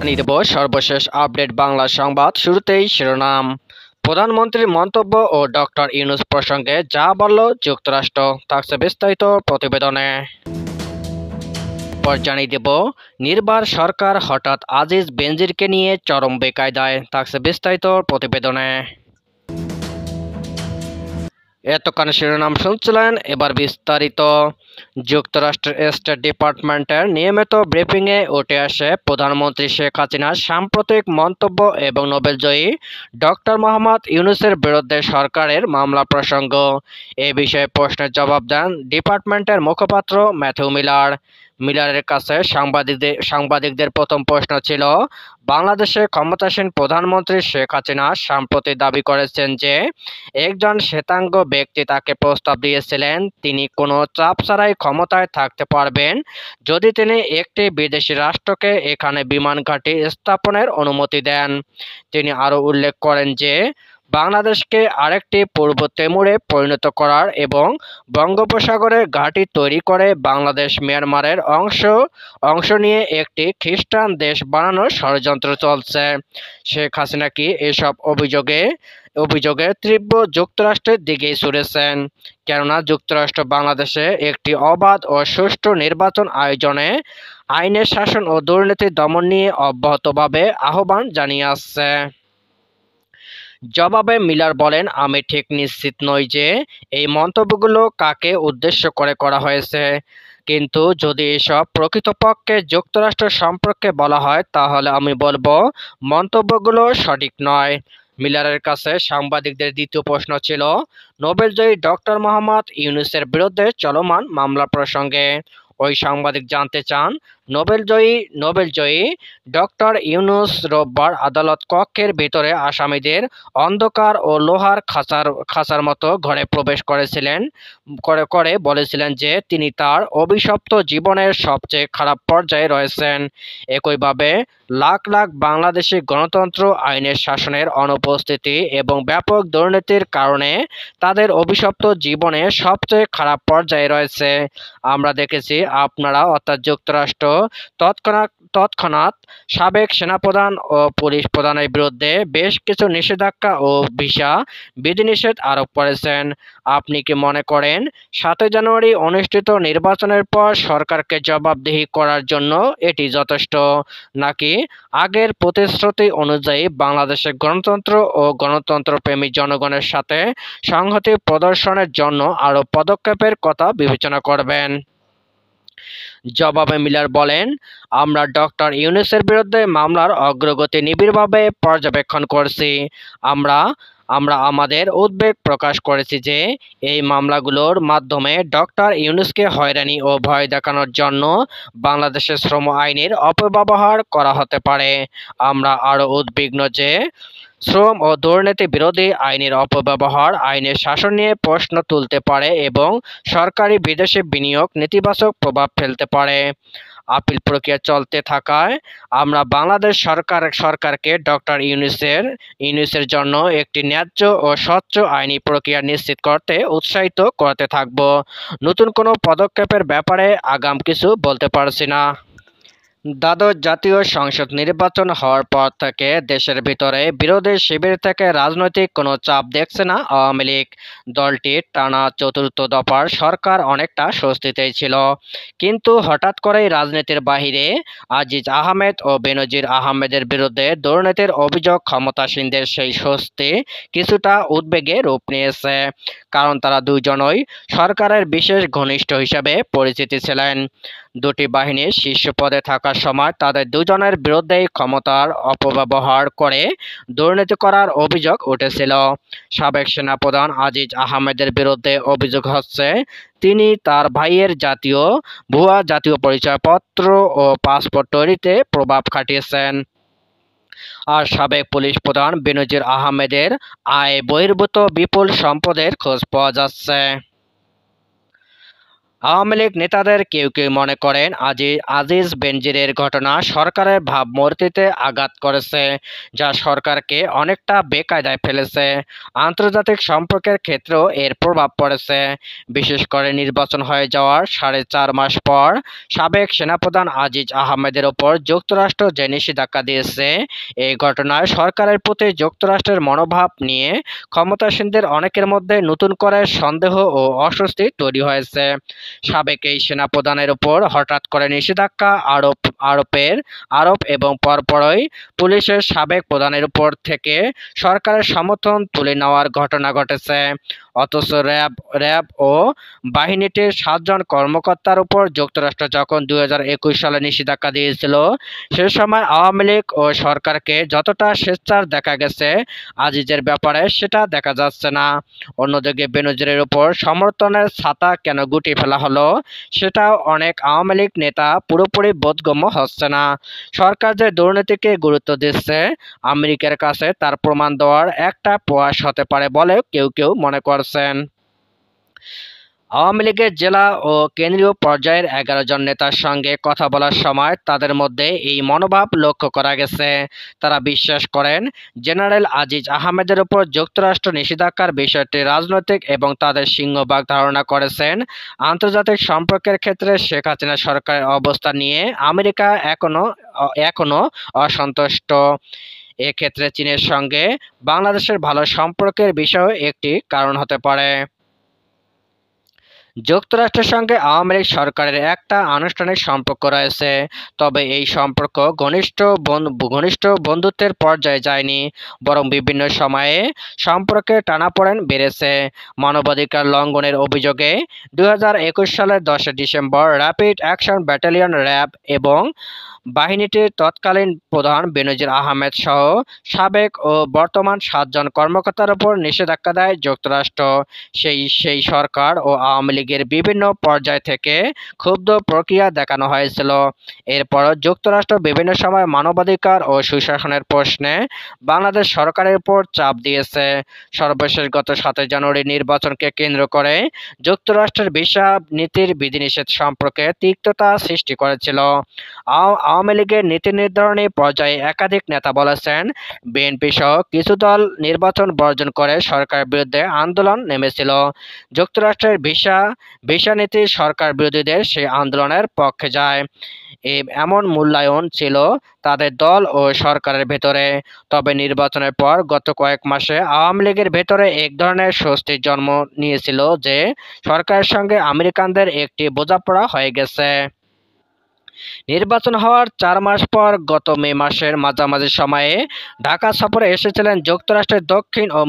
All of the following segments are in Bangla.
জানিয়ে দেব সর্বশেষ আপডেট বাংলা সংবাদ। শুরুতেই শিরোনাম। প্রধানমন্ত্রীর মন্তব্য ও ডক্টর ইউনূস প্রসঙ্গে যা বলল যুক্তরাষ্ট্র, থাকছে বিস্তারিত প্রতিবেদনে। জানিয়ে দেব নির্বার সরকার হঠাৎ আজিজ বেনজিরকে নিয়ে চরম বেকায়দায়, থাকছে বিস্তারিত প্রতিবেদনে। এতক্ষণ শিরোনাম শুনছিলেন, এবার বিস্তারিত। যুক্তরাষ্ট্রের স্টেট ডিপার্টমেন্টের নিয়মিত ব্রিফিংয়ে উঠে আসে প্রধানমন্ত্রী শেখ হাসিনার সাম্প্রতিক মন্তব্য এবং নোবেলজয়ী ডক্টর মোহাম্মদ ইউনূসের বিরুদ্ধে সরকারের মামলা প্রসঙ্গ। এ বিষয়ে প্রশ্নের জবাব দেন ডিপার্টমেন্টের মুখপাত্র ম্যাথিউ মিলারের কাছে সাংবাদিকদের প্রথম প্রশ্ন ছিল, বাংলাদেশে ক্ষমতাসীন প্রধানমন্ত্রী শেখ হাসিনা সম্প্রতি দাবি করেছেন যে একজন শ্বেতাঙ্গ ব্যক্তি তাকে প্রস্তাব দিয়েছিলেন তিনি কোনো চাপ ছাড়াই ক্ষমতায় থাকতে পারবেন যদি তিনি একটি বিদেশি রাষ্ট্রকে এখানে বিমান ঘাঁটি স্থাপনের অনুমতি দেন। তিনি আরও উল্লেখ করেন যে বাংলাদেশকে আরেকটি পূর্ব তিমুরে পরিণত করার এবং বঙ্গোপসাগরে ঘাঁটি তৈরি করে বাংলাদেশ মিয়ানমারের অংশ নিয়ে একটি খ্রিস্টান দেশ বানানোর ষড়যন্ত্র চলছে। শেখ হাসিনা কি এসব অভিযোগে তীব্র যুক্তরাষ্ট্রের দিকেই ছুড়েছেন, কেননা যুক্তরাষ্ট্র বাংলাদেশে একটি অবাধ ও সুষ্ঠু নির্বাচন আয়োজনে আইনের শাসন ও দুর্নীতি দমন নিয়ে অব্যাহতভাবে আহ্বান জানিয়ে আসছে। জবাবে মিলার বলেন, আমি ঠিক নিশ্চিত নই যে এই মন্তব্যগুলো কাকে উদ্দেশ্য করে করা হয়েছে, কিন্তু যদি এসব প্রকৃতপক্ষে যুক্তরাষ্ট্র সম্পর্কে বলা হয় তাহলে আমি বলবো মন্তব্যগুলো সঠিক নয়। মিলারের কাছে সাংবাদিকদের দ্বিতীয় প্রশ্ন ছিল নোবেলজয়ী ডক্টর মোহাম্মদ ইউনূসের বিরুদ্ধে চলমান মামলা প্রসঙ্গে। ওই সাংবাদিক জানতে চান, নোবেলজয়ী ডক্টর ইউনূস রোববার আদালত কক্ষের ভিতরে আসামিদের অন্ধকার ও লোহার খাঁচার মতো ঘরে প্রবেশ করে বলেছিলেন যে তিনি তার অভিশপ্ত জীবনের সবচেয়ে খারাপ পর্যায়ে রয়েছেন। একইভাবে লাখ লাখ বাংলাদেশি গণতন্ত্র, আইনের শাসনের অনুপস্থিতি এবং ব্যাপক দুর্নীতির কারণে তাদের অভিশপ্ত জীবনে সবচেয়ে খারাপ পর্যায়ে রয়েছে। আমরা দেখেছি আপনারা অর্থাৎ যুক্তরাষ্ট্র তৎক্ষণাৎ সাবেক সেনাপ্রধান ও পুলিশ প্রধানের বিরুদ্ধে বেশ কিছু নিষেধাজ্ঞা ও ভিসা বিধিনিষেধ আরোপ করেছেন। আপনি কি মনে করেন ৭ জানুয়ারি অনুষ্ঠিত নির্বাচনের পর সরকারকে জবাবদিহি করার জন্য এটি যথেষ্ট, নাকি আগের প্রতিশ্রুতি অনুযায়ী বাংলাদেশের গণতন্ত্র ও গণতন্ত্রপ্রেমী জনগণের সাথে সংহতি প্রদর্শনের জন্য আরও পদক্ষেপের কথা বিবেচনা করবেন? জবাবে মিলার বলেন, আমরা ডক্টর ইউনূসের বিরুদ্ধে মামলার অগ্রগতি নিবিড়ভাবে পর্যবেক্ষণ করছি। আমরা আমাদের উদ্বেগ প্রকাশ করেছি যে এই মামলাগুলোর মাধ্যমে ডক্টর ইউনূসকে হয়রানি ও ভয় দেখানোর জন্য বাংলাদেশের শ্রম আইনের অপব্যবহার করা হতে পারে। আমরা আরও উদ্বিগ্ন যে শ্রম ও দুর্নীতি বিরোধী আইনের অপব্যবহার আইনের শাসন নিয়ে প্রশ্ন তুলতে পারে এবং সরকারি বিদেশি বিনিয়োগ নেতিবাচক প্রভাব ফেলতে পারে। আপিল প্রক্রিয়া চলতে থাকায় আমরা বাংলাদেশ সরকারকে ডক্টর ইউনূসের জন্য একটি ন্যায্য ও স্বচ্ছ আইনি প্রক্রিয়া নিশ্চিত করতে উৎসাহিত করতে থাকব। নতুন কোনো পদক্ষেপের ব্যাপারে আগাম কিছু বলতে পারছি না। দ্বাদশ জাতীয় সংসদ নির্বাচন হওয়ার পর থেকে দেশের ভিতরে বিরোধী শিবির থেকে রাজনৈতিক কোনো চাপ দেখছে না আওয়ামী লীগ। দলটির টানা চতুর্থ দফার সরকার অনেকটা স্বস্তিতেই ছিল, কিন্তু হঠাৎ করেই রাজনীতির বাহিরে আজিজ আহমেদ ও বেনজির আহমেদের বিরুদ্ধে দুর্নীতির অভিযোগ ক্ষমতাসীনদের সেই স্বস্তি কিছুটা উদ্বেগে রূপ নিয়েছে, কারণ তারা দুজনই সরকারের বিশেষ ঘনিষ্ঠ হিসেবে পরিচিত ছিলেন। দুটি বাহিনীর শীর্ষ পদে থাকার সময় তাদের দুজনের বিরুদ্ধেই ক্ষমতার অপব্যবহার করে দুর্নীতি করার অভিযোগ উঠেছিল। সাবেক সেনাপ্রধান আজিজ আহমেদের বিরুদ্ধে অভিযোগ হচ্ছে তিনি তার ভাইয়ের ভুয়া জাতীয় পরিচয়পত্র ও পাসপোর্ট তৈরিতে প্রভাব খাটিয়েছেন। আর সাবেক পুলিশ প্রধান বেনজির আহমেদের আয় বহির্ভূত বিপুল সম্পদের খোঁজ পাওয়া যাচ্ছে। আওয়ামী লীগ নেতাদের কেউ কেউ মনে করেন আজিজ বেনজিরের ঘটনা সরকারের ভাবমূর্তিতে আঘাত করেছে, যা সরকারকে অনেকটা বেকায়দায় ফেলেছে। আন্তর্জাতিক সম্পর্কের ক্ষেত্রেও এর প্রভাব পড়েছে। বিশেষ করে নির্বাচন হয়ে যাওয়ার 4.5 মাস পর সাবেক সেনাপ্রধান আজিজ আহমেদের ওপর যুক্তরাষ্ট্র যে নিষেধাজ্ঞা দিয়েছে, এই ঘটনায় সরকারের প্রতি যুক্তরাষ্ট্রের মনোভাব নিয়ে ক্ষমতাসীনদের অনেকের মধ্যে নতুন করে সন্দেহ ও অস্বস্তি তৈরি হয়েছে। সাবেক এই সেনাপ্রধানের উপর হঠাৎ করে নিষেধাজ্ঞা আরোপ এবং পরপরই পুলিশের সাবেক প্রধানের উপর থেকে সরকারের সমর্থন তুলে নেওয়ার ঘটনা ঘটেছে। অথচ র্যাব ও বাহিনীটির 7 জন কর্মকর্তার উপর যুক্তরাষ্ট্র যখন 2021 সালে নিষেধাজ্ঞা দিয়েছিল, সে সময় আওয়ামী লীগ ও সরকারকে যতটা সোচ্চার দেখা গেছে, আজিজের ব্যাপারে সেটা দেখা যাচ্ছে না। অন্যদিকে বেনজিরের উপর সমর্থনের ছাতা কেন গুটিয়ে ফেলা হলো, সেটাও অনেক আওয়ামী লীগ নেতা পুরোপুরি বোধগম্য হচ্ছে না। সরকার যে দুর্নীতিকে গুরুত্ব দিচ্ছে, আমেরিকার কাছে তার প্রমাণ দেওয়ার একটা প্রয়াস হতে পারে বলে কেউ কেউ মনে করছেন। আওয়ামী লীগের জেলা ও কেন্দ্রীয় পর্যায়ের 11 জন নেতার সঙ্গে কথা বলার সময় তাদের মধ্যে এই মনোভাব লক্ষ্য করা গেছে। তারা বিশ্বাস করেন, জেনারেল আজিজ আহমেদের উপর যুক্তরাষ্ট্র নিষেধাজ্ঞার বিষয়টি রাজনৈতিক এবং তাদের সিংহভাগ ধারণা করেছেন আন্তর্জাতিক সম্পর্কের ক্ষেত্রে শেখ হাসিনা সরকারের অবস্থান নিয়ে আমেরিকা এখনো অসন্তুষ্ট। এক্ষেত্রে চীনের সঙ্গে বাংলাদেশের ভালো সম্পর্কের বিষয়ও একটি কারণ হতে পারে। যুক্তরাষ্ট্রের সঙ্গে আওয়ামী লীগ সরকারের একটা আনুষ্ঠানিক সম্পর্ক রয়েছে, তবে এই সম্পর্ক ঘনিষ্ঠ বন্ধুত্বের পর্যায়ে যায়নি, বরং বিভিন্ন সময়ে সম্পর্কে টানাপোড়েন বেড়েছে। মানবাধিকার লঙ্ঘনের অভিযোগে 2021 সালের 10 December rapid action battalion RAB এবং বাহিনীটির তৎকালীন প্রধান বেনজির আহমেদ সহ সাবেক ও বর্তমান 7 জন কর্মকর্তার উপর নিষেধাজ্ঞা দেয় যুক্তরাষ্ট্র। সেই সরকার ও আওয়ামী লীগের বিভিন্ন পর্যায় থেকে ক্ষুব্ধ প্রক্রিয়া দেখানো হয়েছিল। এরপরও যুক্তরাষ্ট্র বিভিন্ন সময় মানবাধিকার ও সুশাসনের প্রশ্নে বাংলাদেশ সরকারের উপর চাপ দিয়েছে। সর্বশেষ গত 7 জানুয়ারি নির্বাচনকে কেন্দ্র করে যুক্তরাষ্ট্রের ভিসা নীতির বিধিনিষেধ সম্পর্কে তিক্ততা সৃষ্টি করেছিল। আওয়ামী লীগের নীতি নির্ধারণী পর্যায়ে একাধিক নেতা বলেছেন, বিএনপি সহ কিছু দল নির্বাচন বর্জন করে সরকারের বিরুদ্ধে আন্দোলন নেমেছিল। যুক্তরাষ্ট্রের ভিসা নীতি সরকার বিরোধীদের সেই আন্দোলনের পক্ষে যায়। এমন মূল্যায়ন ছিল তাদের দল ও সরকারের ভেতরে। তবে নির্বাচনের পর গত কয়েক মাসে আওয়ামী লীগের ভেতরে এক ধরনের স্বস্তির জন্ম নিয়েছিল যে সরকারের সঙ্গে আমেরিকানদের একটি বোঝাপড়া হয়ে গেছে। নির্বাচন হওয়ার 4 মাস পর গত মে মাসের মাঝামাঝি সময়ে ঢাকা সফরে এসেছিলেন যুক্তরাষ্ট্রের দক্ষিণ ও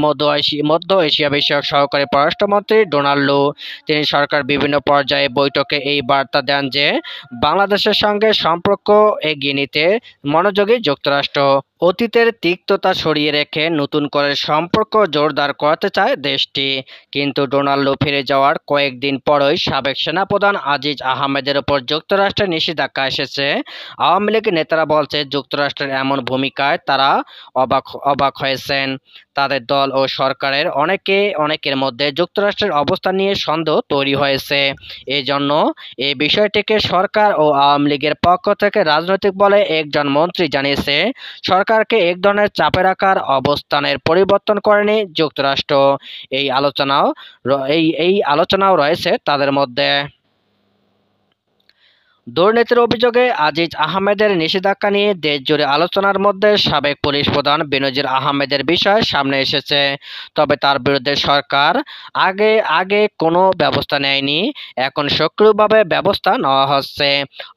মধ্য এশিয়া বিষয়ক সহকারী পররাষ্ট্রমন্ত্রী ডোনাল্ড লু। তিনি সরকার বিভিন্ন পর্যায়ে বৈঠকে এই বার্তা দেন যে বাংলাদেশের সঙ্গে সম্পর্ক এগিয়ে নিতে মনোযোগী যুক্তরাষ্ট্র। অতীতের তিক্ততা সরিয়ে রেখে নতুন করে সম্পর্ক জোরদার করতে চায় দেশটি। কিন্তু ডোনাল্ড ফিরে যাওয়ার কয়েকদিন পরই সাবেক সেনাপ্রধান আজিজ আহমেদের ওপর যুক্তরাষ্ট্রের নিষেধাজ্ঞা এসেছে। আওয়ামী লীগের নেতারা বলছে, যুক্তরাষ্ট্রের এমন ভূমিকায় তারা অবাক হয়েছেন। তাদের দল ও সরকারের অনেকের মধ্যে যুক্তরাষ্ট্রের অবস্থান নিয়ে সন্দেহ তৈরি হয়েছে। এজন্য এই বিষয়টিকে সরকার ও আওয়ামী লীগের পক্ষ থেকে রাজনৈতিক বলে একজন মন্ত্রী জানিয়েছে, সরকারকে এক ধরনের চাপে রাখার অবস্থানের পরিবর্তন করেনি যুক্তরাষ্ট্র। এই আলোচনাও রয়েছে তাদের মধ্যে। দুর্নীতির অভিযোগে আজিজ আহমেদের নিষেধাজ্ঞা নিয়ে দেশজুড়ে আলোচনার মধ্যে সাবেক পুলিশ প্রধান বেনজির আহমেদের বিষয় সামনে এসেছে। তবে তার বিরুদ্ধে সরকার আগে কোনো ব্যবস্থা নেয়নি, এখন সক্রিয়ভাবে ব্যবস্থা নেওয়া হচ্ছে।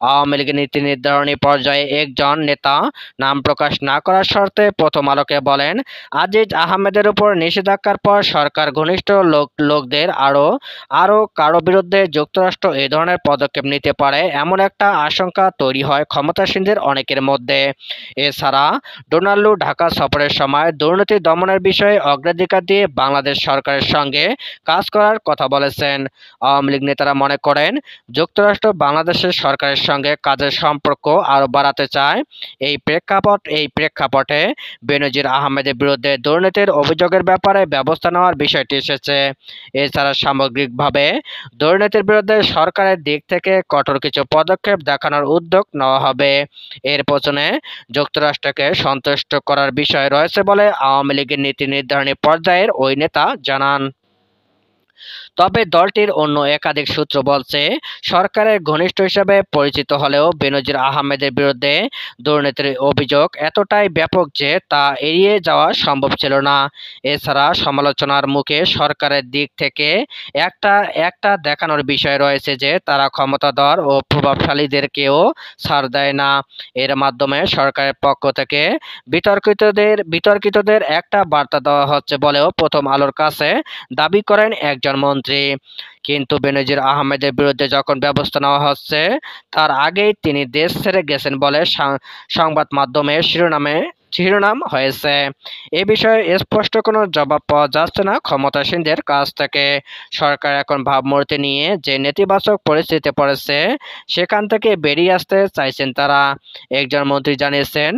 আওয়ামী লীগের নীতি নির্ধারণী পর্যায়ে একজন নেতা নাম প্রকাশ না করার শর্তে প্রথম আলোকে বলেন, আজিজ আহমেদের উপর নিষেধাজ্ঞার পর সরকার ঘনিষ্ঠ লোকদের আরও কারো বিরুদ্ধে যুক্তরাষ্ট্র এ ধরনের পদক্ষেপ নিতে পারে এমন একটা আশঙ্কা তৈরি হয় ক্ষমতাসীনদের অনেকের মধ্যে। এছাড়া ডোনাল্ড ঢাকা সফরের সময় দুর্নীতি দমনের বিষয়ে অগ্রাধিকার দিয়ে বাংলাদেশ সরকারের সঙ্গে কাজ করার কথা বলেছেন। আওয়ামী লীগ নেতারা মনে করেন, যুক্তরাষ্ট্র বাংলাদেশের সরকারের সঙ্গে কাজের সম্পর্ক আরও বাড়াতে চায়। এই প্রেক্ষাপটে বেনজির আহমেদের বিরুদ্ধে দুর্নীতির অভিযোগের ব্যাপারে ব্যবস্থা নেওয়ার বিষয়টি এসেছে। এছাড়া সামগ্রিকভাবে দুর্নীতির বিরুদ্ধে সরকারের দিক থেকে কঠোর কিছু পদক্ষেপ দেখানোর উদ্যোগ নেওয়া হবে। এর পেছনে যুক্তরাষ্ট্রকে সন্তুষ্ট করার বিষয় রয়েছে বলে আওয়ামী লীগের নীতি নির্ধারণী পর্যায়ের ওই নেতা জানান। তবে দলটির অন্য একাধিক সূত্র বলছে, সরকারের ঘনিষ্ঠ হিসেবে পরিচিত হলেও বেনজির আহমেদের বিরুদ্ধে দুর্নীতির অভিযোগ এতটাই ব্যাপক যে তা এড়িয়ে যাওয়া সম্ভব ছিল না। এছাড়া সমালোচনার মুখে সরকারের দিক থেকে একটা দেখানোর বিষয় রয়েছে যে তারা ক্ষমতাধর ও প্রভাবশালীদেরকেও ছাড় দেয় না। এর মাধ্যমে সরকারের পক্ষ থেকে বিতর্কিতদের একটা বার্তা দেওয়া হচ্ছে বলেও প্রথম আলোর কাছে দাবি করেন একজন মন্ত্রী। কিন্তু বেনজির আহমেদের বিরুদ্ধে যখন ব্যবস্থা নেওয়া হচ্ছে, তার আগেই তিনি দেশ ছেড়ে গেছেন বলে সংবাদ মাধ্যমে শিরোনাম হয়েছে। এ বিষয়ে স্পষ্ট কোনো জবাব পাওয়া যাচ্ছে না ক্ষমতাসীনদের কাছ থেকে। সরকার এখন ভাবমূর্তি নিয়ে যে নেতিবাচক পরিস্থিতিতে পড়েছে, সেখান থেকে বেরিয়ে আসতে চাইছেন তারা। একজন মন্ত্রী জানিয়েছেন,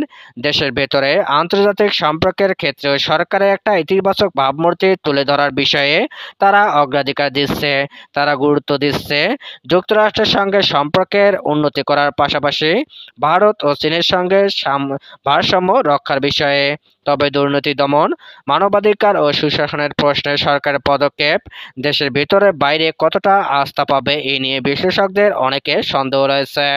দেশের ভেতরে আন্তর্জাতিক সম্পর্কের ক্ষেত্রেও সরকারের একটা ইতিবাচক ভাবমূর্তি তুলে ধরার বিষয়ে তারা অগ্রাধিকার দিচ্ছে। তারা গুরুত্ব দিচ্ছে যুক্তরাষ্ট্রের সঙ্গে সম্পর্কের উন্নতি করার পাশাপাশি ভারত ও চীনের সঙ্গে ভারসাম্য রক্ষার বিষয়ে। তবে দুর্নীতি দমন, মানবাধিকার ও সুশাসনের প্রশ্নে সরকারের পদক্ষেপ দেশের ভেতরে বাইরে কতটা আস্থা পাবে, এই নিয়ে বিশ্লেষকদের অনেকের সন্দেহ রয়েছে।